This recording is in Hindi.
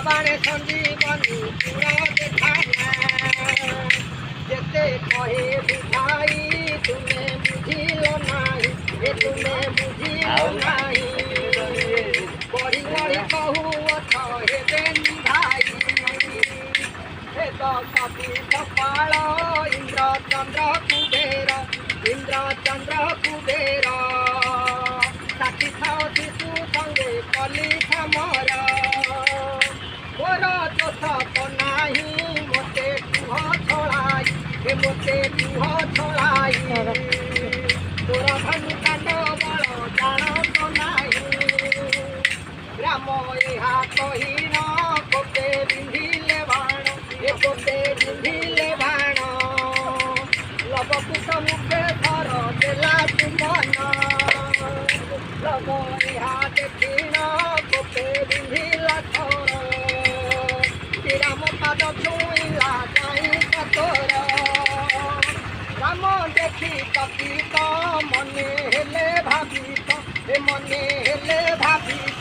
बाणे संजीवनी पूरा देखाना जेते कहे बुझाई तुम्हें बुझिलो नाही ये तुम्हें बुझिलो नाही बड़ी बड़ी कहू हे बेन भाई हे तो कपि कपाल इंद्र चंद्र कुबेर साथी थाओ शिशु संगे कली खामर मोर दोष तो नाही मोते कुह छड़ाई हे मोते कुह छड़ाई तोर धनु कांड बल जान तो नाही राम ଏହା कहीन कोते बिंधिले बाण ए कोते बिंधिले बाण लवकुश मुखे थर देला चुंबन लव ଏହା देखिन कोते बिंधिला थर श्रीराम पाद छुईला जाई कतोर राम देखी कपित मने हेले भावित हे मने हेले भावित